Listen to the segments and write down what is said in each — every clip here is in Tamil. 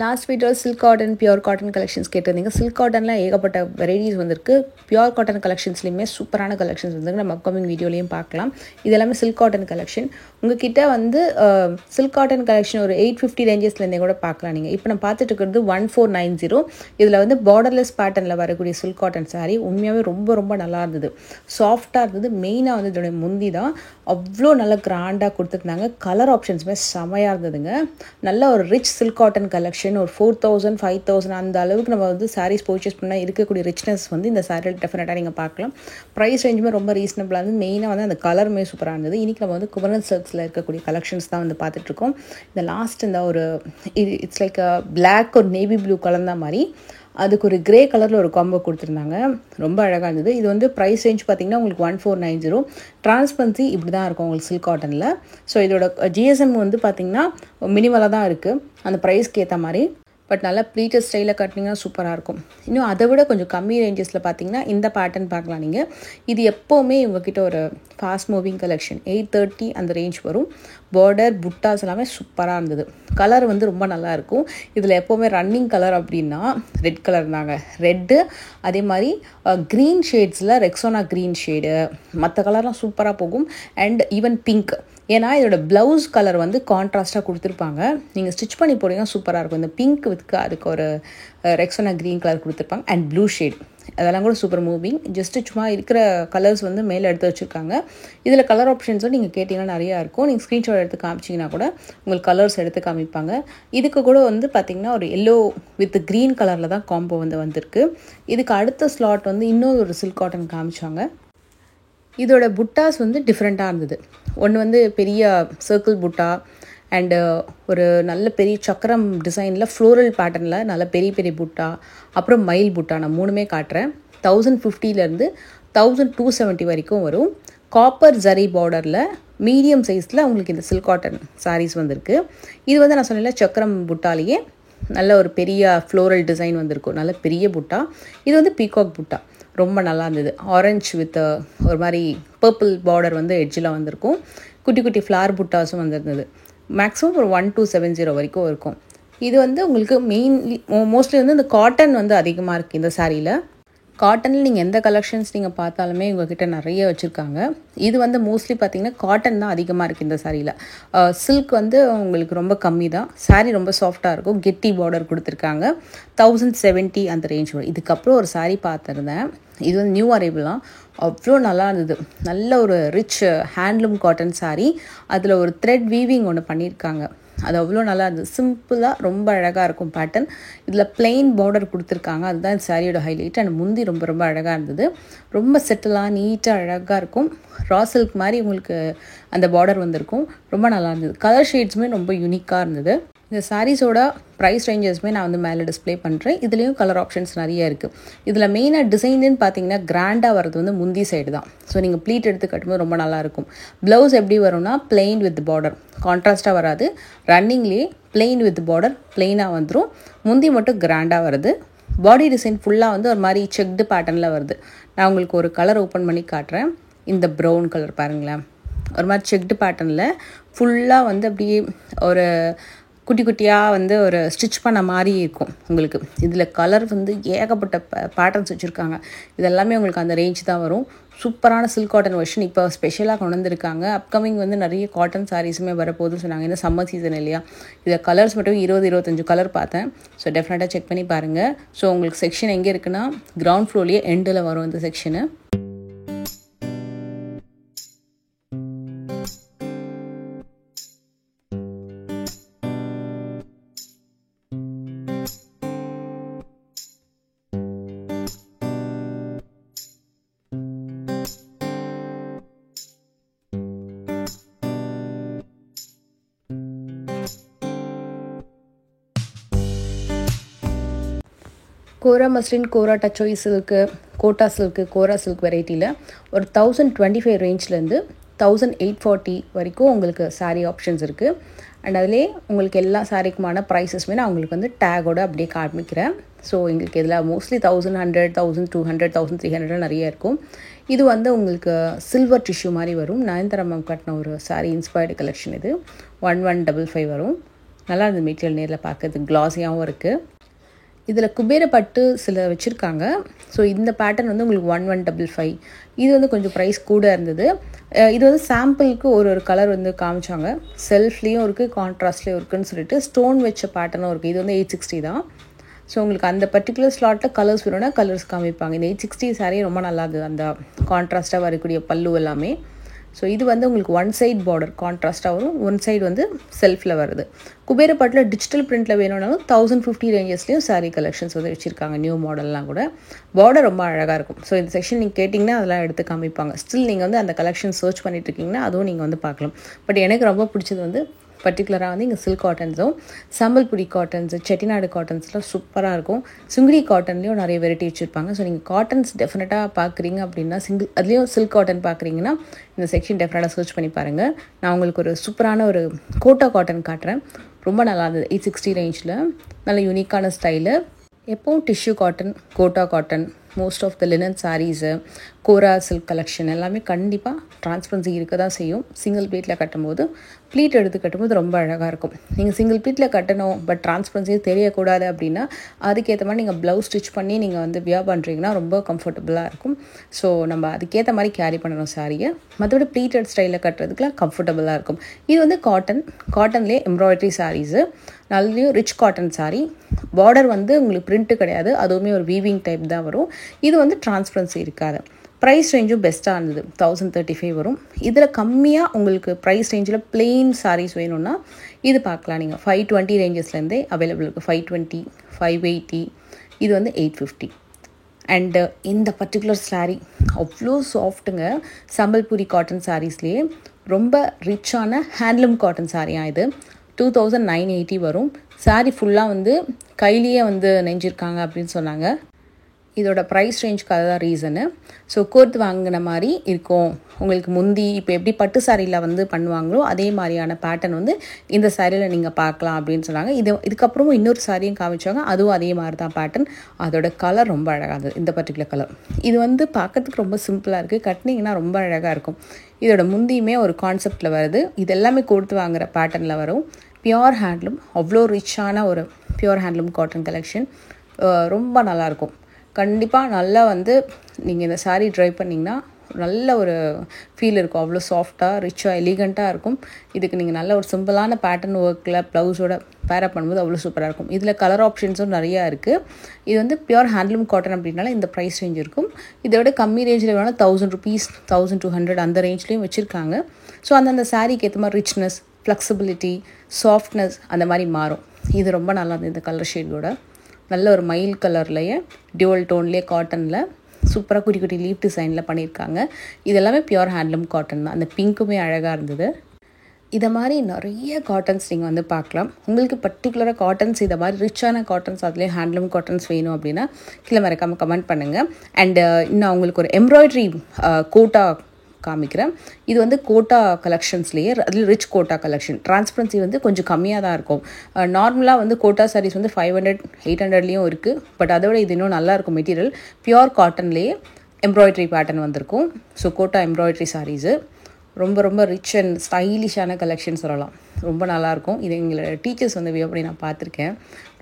Last video silk cotton pure cotton collections கேட்டிருந்தீங்க. சில்க் காட்டனில் ஏகப்பட்ட வெரைட்டிஸ் வந்திருக்கு. பியூர் காட்டன் கலெக்ஷன்ஸ்லையுமே சூப்பரான கலெக்ஷன்ஸ் வந்துருக்கு. நம்ம அப்கமிங் வீடியோலையும் பார்க்கலாம். இது எல்லாமே சில்க் காட்டன் கலெக்ஷன். உங்ககிட்ட வந்து சில்க் காட்டன் கலெக்ஷன் ஒரு 850 ரேஞ்சஸ்லேருந்தே கூட பார்க்கலாம். நீங்கள் இப்போ நான் பார்த்துட்டு இருக்கிறது 1490. இதில் வந்து பார்டர்லெஸ் பேட்டர்னில் வரக்கூடிய சில்க் காட்டன் சாரீ உண்மையாகவே ரொம்ப ரொம்ப நல்லா இருந்தது. சாஃப்டாக இருந்தது. மெயினாக வந்து இதோடைய முந்தி தான் அவ்வளோ நல்லா கிராண்டாக கொடுத்துருந்தாங்க. கலர் ஆப்ஷன்ஸுமே செமையாக இருந்ததுங்க. நல்ல ஒரு ரிச் சில்க் காட்டன் கலெக்ஷன். ஒரு 4000 5000 அந்த அளவுக்கு நம்ம வந்து சாரீஸ் பர்ச்சேஸ் பண்ணால் இருக்கக்கூடிய ரிச்னஸ் வந்து இந்த சாரியில் டெஃபினட்டாக நீங்கள் பார்க்கலாம். ப்ரைஸ் ரேஞ்சுமே ரொம்ப ரீசனபிளாக இருந்தது. மெயினாக வந்து அந்த கலருமே சூப்பராக இருந்தது. இன்றைக்கி நம்ம வந்து குமரன் சில்க்ஸில் இருக்கக்கூடிய கலெக்ஷன்ஸ் தான் வந்து பார்த்துட்ருக்கோம். இந்த லாஸ்ட் இந்த ஒரு இட்ஸ் லைக் பிளாக் ஒரு நேவி ப்ளூ கலர் தான் மாதிரி அதுக்கு ஒரு கிரே கலரில் ஒரு காம்போ கொடுத்துருந்தாங்க. ரொம்ப அழகாக இருந்தது. இது வந்து ப்ரைஸ் ரேஞ்ச் பார்த்திங்கன்னா உங்களுக்கு 1490. டிரான்ஸ்பரன்சி இப்படி தான் இருக்கும் உங்களுக்கு சில்க் காட்டனில். ஸோ இதோட ஜிஎஸ்எம் வந்து பார்த்திங்கன்னா மினிமலாக தான் இருக்குது அந்த ப்ரைஸ்க்கு ஏற்ற மாதிரி. பட் நல்லா ப்ளீட்டட் ஸ்டைலில் கட்டினீங்கன்னா சூப்பராக இருக்கும். இன்னும் அதை விட கொஞ்சம் கம்மி ரேஞ்சஸில் பார்த்தீங்கன்னா இந்த பேட்டர்ன் பார்க்கலாம் நீங்கள். இது எப்போவுமே இவங்ககிட்ட ஒரு ஃபாஸ்ட் மூவிங் கலெக்ஷன் 830 அந்த ரேஞ்ச் வரும். பார்டர் புட்டாஸ் எல்லாமே சூப்பராக இருந்தது. கலர் வந்து ரொம்ப நல்லாயிருக்கும். இதில் எப்போவுமே ரன்னிங் கலர் அப்படின்னா ரெட் கலர் தாங்க. ரெட்டு அதே மாதிரி க்ரீன் ஷேட்ஸில் ரெக்ஸோனா க்ரீன் ஷேடு மற்ற கலர்லாம் சூப்பராக போகும். And even pink. ஏன்னா இதோட ப்ளவுஸ் கலர் வந்து கான்ட்ராஸ்ட்டாக கொடுத்துருப்பாங்க. நீங்கள் ஸ்டிச் பண்ணி போட்டிங்கன்னா சூப்பராக இருக்கும். இந்த பிங்க் வித்க்கு அதுக்கு ஒரு ரெக்ஸோனா க்ரீன் கலர் கொடுத்துருப்பாங்க. அண்ட் ப்ளூ ஷேட் அதெல்லாம் கூட சூப்பர் மூவிங். ஜஸ்ட்டு சும்மா இருக்கிற கலர்ஸ் வந்து மேலே எடுத்து வச்சுருக்காங்க. இதில் கலர் ஆப்ஷன்ஸும் நீங்கள் கேட்டிங்கன்னா நிறையா இருக்கும். நீங்கள் ஸ்க்ரீன்ஷாட் எடுத்து காமிச்சிங்கன்னா கூட உங்களுக்கு கலர்ஸ் எடுத்து காமிப்பாங்க. இதுக்கு கூட வந்து பார்த்திங்கன்னா ஒரு எல்லோ வித் க்ரீன் கலரில் தான் காம்போ வந்து வந்திருக்கு. இதுக்கு அடுத்த ஸ்லாட் வந்து இன்னொரு ஒரு சில்க் காட்டன் காமிச்சாங்க. இதோட புட்டாஸ் வந்து டிஃப்ரெண்ட்டாக இருந்தது. ஒன்று வந்து பெரிய சர்க்கிள் புட்டா அண்டு ஒரு நல்ல பெரிய சக்கரம் டிசைனில் ஃப்ளோரல் பேட்டர்னில் நல்ல பெரிய பெரிய புட்டா, அப்புறம் மயில் புட்டா. நான் மூணுமே காட்டுறேன். 1050 1270 வரைக்கும் வரும். காப்பர் ஜரி பார்டரில் மீடியம் சைஸில் உங்களுக்கு இந்த சில்க் காட்டன் சாரீஸ் வந்திருக்கு. இது வந்து நான் சொன்னேன்ல சக்கரம் புட்டாலேயே நல்ல ஒரு பெரிய ஃப்ளோரல் டிசைன் வந்திருக்கும். நல்ல பெரிய புட்டா. இது வந்து பீகாக் புட்டா. ரொம்ப நல்லா இருந்தது. ஆரஞ்சு வித் ஒரு மாதிரி பர்பிள் பார்டர் வந்து எட்ஜில் வந்திருக்கும். குட்டி குட்டி ஃப்ளார் புட்டாஸும் வந்திருந்தது. மேக்ஸிமம் ஒரு 1270 வரைக்கும் இருக்கும். இது வந்து உங்களுக்கு மோஸ்ட்லி வந்து இந்த காட்டன் வந்து அதிகமாக இருக்குது இந்த சாரியில். காட்டனில் நீங்கள் எந்த கலெக்ஷன்ஸ் நீங்கள் பார்த்தாலுமே உங்கள்கிட்ட நிறைய வச்சுருக்காங்க. இது வந்து மோஸ்ட்லி பார்த்திங்கன்னா காட்டன் தான் அதிகமாக இருக்குது இந்த சாரியில். சில்க் வந்து உங்களுக்கு ரொம்ப கம்மி தான். சாரீ ரொம்ப சாஃப்டாக இருக்கும். கெட்டி பார்டர் கொடுத்துருக்காங்க. 1070 அந்த ரேஞ்ச் வரும். இதுக்கப்புறம் ஒரு சாரீ பார்த்துருந்தேன். இது வந்து நியூ அரைவலாம். அவ்வளோ நல்லா இருந்தது. நல்ல ஒரு ரிச் ஹேண்ட்லூம் காட்டன் சாரீ. அதில் ஒரு த்ரெட் வீவிங் ஒன்று பண்ணியிருக்காங்க. அது அவ்வளோ நல்லா இருந்தது. சிம்பிளாக ரொம்ப அழகாக இருக்கும் பேட்டர்ன். இதில் பிளெயின் பார்டர் கொடுத்துருக்காங்க. அதுதான் இந்த சாரியோட ஹைலைட். அண்ட் முந்தி ரொம்ப ரொம்ப அழகாக இருந்தது. ரொம்ப செட்டிலாக நீட்டாக அழகாக இருக்கும். ரா சில்க் மாதிரி உங்களுக்கு அந்த பார்டர் வந்திருக்கும். ரொம்ப நல்லா இருந்தது. கலர் ஷேட்ஸுமே ரொம்ப யூனிக்காக இருந்தது. இந்த சாரீஸோட ப்ரைஸ் ரேஞ்சஸ்மே நான் வந்து மேலே டிஸ்பிளே பண்ணுறேன். இதுலேயும் கலர் ஆப்ஷன்ஸ் நிறைய இருக்குது. இதில் மெயினாக டிசைன்னு பார்த்தீங்கன்னா கிராண்டாக வரது வந்து முந்தி சைடு தான். ஸோ நீங்கள் ப்ளீட் எடுத்து கட்டும்போது ரொம்ப நல்லாயிருக்கும். ப்ளவுஸ் எப்படி வரும்னா பிளெயின் வித் பார்டர், கான்ட்ராஸ்ட்டாக வராது. ரன்னிங்லேயே பிளெயின் வித் பார்டர் பிளெயினாக வந்துடும். முந்தி மட்டும் கிராண்டாக வருது. பாடி டிசைன் ஃபுல்லாக வந்து ஒரு மாதிரி செக்டு பேட்டர்னில் வருது. நான் உங்களுக்கு ஒரு கலர் ஓப்பன் பண்ணி காட்டுறேன். இந்த ப்ரௌன் கலர் பாருங்களேன். ஒரு மாதிரி செக்டு பேட்டர்னில் ஃபுல்லாக வந்து அப்படியே ஒரு குட்டி குட்டியாக வந்து ஒரு ஸ்டிச் பண்ண மாதிரி இருக்கும் உங்களுக்கு. இதில் கலர் வந்து ஏகப்பட்ட பேட்டர்ன்ஸ் வச்சுருக்காங்க. இதெல்லாமே உங்களுக்கு அந்த ரேஞ்ச் தான் வரும். சூப்பரான சில்க் காட்டன் வெர்ஷன் இப்போ ஸ்பெஷலாக கொண்டு வந்திருக்காங்க. அப்கமிங் வந்து நிறைய காட்டன் சாரீஸுமே வரப்போகுதுன்னு சொன்னாங்க. இந்த சம்மர் சீசன் இல்லையா. இதில் கலர்ஸ் மட்டும் 20-25 கலர் பார்த்தேன். ஸோ டெஃபினட்டாக செக் பண்ணி பாருங்கள். ஸோ உங்களுக்கு செக்ஷன் எங்கே இருக்குன்னா கிரவுண்ட் ஃப்ளோர்லேயே எண்டில் வரும் இந்த செக்ஷனு. கோரா மஸ்லின், கோரா டச்சோய் சில்க்கு, கோட்டா சில்க்கு, கோரா சில்க் வெரைட்டியில் ஒரு 1025 ரேஞ்ச்லேருந்து 1840 வரைக்கும் உங்களுக்கு சாரீ ஆப்ஷன்ஸ் இருக்குது. அண்ட் அதிலே உங்களுக்கு எல்லா சாரீக்குமான ப்ரைஸஸ்மே நான் உங்களுக்கு வந்து டேகோடு அப்படியே காமிக்கிறேன். ஸோ எங்களுக்கு இதில் மோஸ்ட்லி 1100, 1200, 1300 நிறைய இருக்கும். இது வந்து உங்களுக்கு சில்வர் டிஷ்யூ மாதிரி வரும். நயன்தாரா மேம் கட்டின ஒரு சாரீ இன்ஸ்பயர்டு கலெக்ஷன். இது 1155 வரும். நல்லா இருந்தது மெட்டீரியல் நேரில் பார்க்கறதுக்கு க்ளாஸியாகவும் இருக்குது. இதில் குபேர பட்டு சில வச்சுருக்காங்க. ஸோ இந்த பேட்டர்ன் வந்து உங்களுக்கு 1155. இது வந்து கொஞ்சம் ப்ரைஸ் கூட இருந்தது. இது வந்து சாம்பிளுக்கு ஒரு கலர் வந்து காமிச்சாங்க. செல்ஃப்லேயும் இருக்குது, கான்ட்ராஸ்ட்லேயும் இருக்குதுன்னு சொல்லிட்டு ஸ்டோன் வச்ச பேட்டர்னும் இருக்குது. இது வந்து 860 தான். ஸோ உங்களுக்கு அந்த பர்டிகுலர் ஸ்லாட்டில் கலர்ஸ் வேணும்னா கலர்ஸ் காமிப்பாங்க. இந்த 860 சாரீ ரொம்ப நல்லா இருந்தது, அந்த கான்ட்ராஸ்ட்டாக வரக்கூடிய பல்லு எல்லாமே. ஸோ இது வந்து உங்களுக்கு ஒன் சைட் பார்டர் கான்ட்ராஸ்ட்டாக வரும், ஒன் சைடு வந்து செல்ஃபில் வருது. குபேர பட்டில் டிஜிட்டல் பிரிண்டில் வேணும்னாலும் 1050 ரேஞ்சஸ்லேயும் சாரீ கலெக்ஷன்ஸ் வந்து வச்சுருக்காங்க, நியூ மாடல்லாம் கூட. பார்டர் ரொம்ப அழகாக இருக்கும். ஸோ இந்த செக்ஷன் நீங்கள் கேட்டிங்கன்னா அதெல்லாம் எடுத்து காமிப்பாங்க. ஸ்டில் நீங்கள் வந்து அந்த கலெக்ஷன் சர்ச் பண்ணிட்டு இருக்கீங்கன்னா அதுவும் நீங்கள் வந்து பார்க்கலாம். பட் எனக்கு ரொம்ப பிடிச்சது வந்து பர்டிகுலராக வந்து இங்கே சில்க் காட்டன்ஸும் சம்பல்புரி காட்டன்ஸு செட்டிநாடு காட்டன்ஸ்லாம் சூப்பராக இருக்கும். சுங்குடி காட்டன்லேயும் நிறைய வெரைட்டி வச்சுருப்பாங்க. ஸோ நீங்கள் காட்டன்ஸ் டெஃபினட்டாக பார்க்குறீங்க அப்படின்னா அதுலேயும் சில்க் காட்டன் பார்க்குறீங்கன்னா இந்த செக்ஷன் டெஃபினட்டாக சர்ச் பண்ணி பாருங்கள். நான் உங்களுக்கு ஒரு சூப்பரான ஒரு கோட்டா காட்டன் காட்டுறேன். ரொம்ப நல்லா இருந்தது. 860 ரேஞ்சில் நல்ல யூனிக்கான ஸ்டைலு. எப்போவும் tissue cotton, Kota cotton, most of the linen saris, Kora silk collection எல்லாமே கண்டிப்பாக டிரான்ஸ்பரன்சி இருக்க தான் செய்யும். சிங்கிள் ப்ளீட்டில் கட்டும்போது ப்ளீட் எடுத்து கட்டும்போது ரொம்ப அழகாக இருக்கும். நீங்கள் சிங்கிள் ப்ளீட்டில் கட்டணும் பட் டிரான்ஸ்பரன்சியும் தெரியக்கூடாது அப்படின்னா அதுக்கேற்ற மாதிரி நீங்கள் ப்ளவுஸ் ஸ்டிச் பண்ணி நீங்கள் வந்து வியர் பண்ணுறீங்கன்னா ரொம்ப கம்ஃபர்டபுளாக இருக்கும். ஸோ நம்ம அதுக்கேற்ற மாதிரி கேரி பண்ணணும் சாரியை. மற்றபடி ப்ளீட்டட் ஸ்டைலில் கட்டுறதுக்குலாம் கம்ஃபர்டபுளாக இருக்கும். இது வந்து காட்டன்லேயே எம்ப்ராய்டரி சாரீஸு, நல்லையும் ரிச் காட்டன் சாரீ. பார்டர் வந்து உங்களுக்கு பிரிண்ட்டு கிடையாது, அதுவுமே ஒரு வீவிங் டைப் தான் வரும். இது வந்து டிரான்ஸ்பரன்சி இருக்காது. ப்ரைஸ் ரேஞ்சும் பெஸ்ட்டாக இருந்தது, 1035 வரும். இதில் கம்மியாக உங்களுக்கு ப்ரைஸ் ரேஞ்சில் பிளெயின் சாரீஸ் வேணும்னா இது பார்க்கலாம். நீங்கள் 520 ரேஞ்சஸ்லேருந்தே அவைலபிள் இருக்குது. 520, 580, இது வந்து 850. அண்டு இந்த பர்டிகுலர் சாரீ அவ்வளோ சாஃப்ட்டுங்க. சம்பல்புரி காட்டன் சாரீஸ்லேயே ரொம்ப ரிச்சான ஹேண்ட்லூம் காட்டன் சாரியாக இது. 2980 வரும். சாரீ ஃபுல்லாக வந்து கையிலேயே வந்து நெஞ்சிருக்காங்க அப்படின்னு சொன்னாங்க. இதோட ப்ரைஸ் ரேஞ்சுக்கு அதுதான் ரீசனு. ஸோ கோர்த்து வாங்கின மாதிரி இருக்கும் உங்களுக்கு. முந்தி இப்போ எப்படி பட்டு சாரியில் வந்து பண்ணுவாங்களோ அதே மாதிரியான பேட்டர்ன் வந்து இந்த சாரியில் நீங்கள் பார்க்கலாம் அப்படின்னு சொன்னாங்க. இதுக்கப்புறமும் இன்னொரு சாரியும் காமிச்சாங்க, அதுவும் அதே மாதிரி தான் பேட்டர்ன். அதோட கலர் ரொம்ப அழகாக இருந்தது, இந்த பர்டிகுலர் கலர். இது வந்து பார்க்கறதுக்கு ரொம்ப சிம்பிளாக இருக்குது, கட்டினீங்கன்னா ரொம்ப அழகாக இருக்கும். இதோட முந்தியுமே ஒரு கான்செப்டில் வருது. இது எல்லாமே கொடுத்து வாங்குகிற பேட்டர்னில் வரும். பியோர் ஹேண்ட்லூம், அவ்வளோ ரிச்சான ஒரு பியோர் ஹேண்ட்லூம் காட்டன் கலெக்ஷன். ரொம்ப நல்லாயிருக்கும். கண்டிப்பாக நல்லா வந்து நீங்கள் இந்த சாரீ ட்ரை பண்ணிங்கன்னா நல்ல ஒரு ஃபீல் இருக்கும். அவ்வளோ சாஃப்டாக ரிச்சாக எலிகண்ட்டாக இருக்கும். இதுக்கு நீங்கள் நல்ல ஒரு சிம்பிளான பேட்டர்ன் ஒர்க்கில் ப்ளவுஸோட பேரப் பண்ணும்போது அவ்வளோ சூப்பராக இருக்கும். இதில் கலர் ஆப்ஷன்ஸும் நிறையா இருக்குது. இது வந்து பியோர் ஹேண்ட்லூம் காட்டன் அப்படின்னால இந்த ப்ரைஸ் ரேஞ்ச் இருக்கும். இதோட கம்மி ரேஞ்சில் வேணால் 1000 rupees, 1200 அந்த ரேஞ்ச்லேயும் வச்சுருக்காங்க. ஸோ அந்தந்த சாரீக்கு ஏற்ற மாதிரி ரிச்னஸ், ஃப்ளெக்சிபிலிட்டி, சாஃப்ட்னஸ் அந்த மாதிரி மாறும். இது ரொம்ப நல்லா இருந்தது. இந்த கலர் ஷேடோட நல்ல ஒரு மைல் கலர்லேயே டியூவல் டோன்லேயே காட்டனில் சூப்பராக குட்டி குட்டி லீஃப் டிசைனில் பண்ணியிருக்காங்க. இதெல்லாமே பியோர் ஹேண்ட்லூம் காட்டன் தான். அந்த பிங்க்குமே அழகாக இருந்தது. இதை மாதிரி நிறைய காட்டன்ஸ் நீங்கள் வந்து பார்க்கலாம். உங்களுக்கு பர்டிகுலராக காட்டன்ஸ் இதை மாதிரி ரிச்சான காட்டன்ஸ் அதுலேயே ஹேண்ட்லூம் காட்டன்ஸ் வேணும் அப்படின்னா கீழே மறக்காமல் கமெண்ட் பண்ணுங்கள். அண்டு இன்னும் உங்களுக்கு ஒரு எம்ப்ராய்டரி கோட்டா காமிக்கிறேன். இது வந்து கோட்டா கலெக்ஷன்ஸ்லேயே அதில் ரிச் கோட்டா கலெக்ஷன். டிரான்ஸ்பரன்சி வந்து கொஞ்சம் கம்மியாக தான் இருக்கும். நார்மலாக வந்து கோட்டா சாரீஸ் வந்து 500, 800லேயும் இருக்குது. பட் அதோட இது இன்னும் நல்லாயிருக்கும். மெட்டீரியல் பியோர் காட்டன்லேயே எம்ப்ராய்டரி பேட்டர்ன் வந்திருக்கும். ஸோ கோட்டா எம்ப்ராய்டரி சாரீஸு ரொம்ப ரொம்ப ரிச் அண்ட் ஸ்டைலிஷான கலெக்ஷன் சொல்லலாம். ரொம்ப நல்லாயிருக்கும். இது எங்களோட டீச்சர்ஸ் வந்து வியர் பண்ணி நான் பார்த்துருக்கேன்.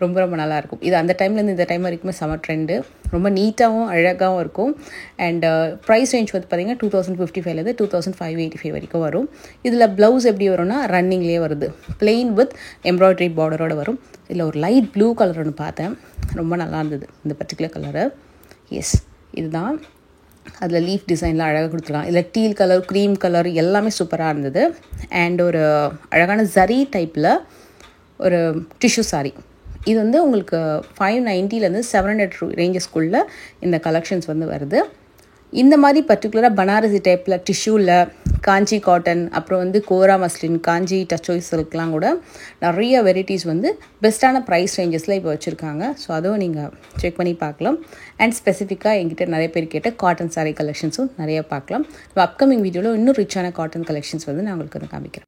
ரொம்ப ரொம்ப நல்லாயிருக்கும். இது அந்த டைம்லேருந்து இந்த டைம் வரைக்குமே செம ட்ரெண்டு. ரொம்ப நீட்டாகவும் அழகாகவும் இருக்கும். அண்ட் ப்ரைஸ் ரேஞ்ச் வந்து பார்த்திங்கன்னா 2055லேருந்து 2585 வரைக்கும் வரும். இதில் ப்ளவுஸ் எப்படி வரும்னா ரன்னிங்லேயே வருது. பிளெயின் வித் எம்ப்ராய்டரி பார்டரோடு வரும். இதில் ஒரு லைட் ப்ளூ கலர் ஒன்று பார்த்தேன், ரொம்ப நல்லா இருந்தது இந்த பர்டிகுலர் கலரு. எஸ், இதுதான். அதில் லீஃப் டிசைன்லாம் அழகாக கொடுத்துருக்காங்க. இதில் டீல் கலர், க்ரீம் கலர் எல்லாமே சூப்பராக இருந்தது. அண்ட் ஒரு அழகான ஜரி டைப்பில் ஒரு டிஷ்யூ சாரீ. இது வந்து உங்களுக்கு 590லேருந்து 700 ரேஞ்சஸ்குள்ளே இந்த கலெக்ஷன்ஸ் வந்து வருது. இந்த மாதிரி பர்டிகுலராக பனாரசி டைப்பில் டிஷ்யூவில் காஞ்சி காட்டன், அப்புறம் வந்து கோரா மஸ்லின், காஞ்சி டச்சோய் சில்க்லாம் கூட நிறைய வெரைட்டிஸ் வந்து பெஸ்ட்டான ப்ரைஸ் ரேஞ்சஸில் இப்போ வச்சுருக்காங்க. ஸோ அதுவும் நீங்கள் செக் பண்ணி பார்க்கலாம். அண்ட் ஸ்பெசிஃபிக்காக எங்கிட்ட நிறைய பேர் கேட்ட காட்டன் சாரீ கலெக்ஷன்ஸும் நிறைய பார்க்கலாம். இப்போ அப்கமிங் வீடியோவில் இன்னும் ரிச்சான காட்டன் கலெக்ஷன்ஸ் வந்து நான் உங்களுக்கு வந்து காமிக்கிறேன்.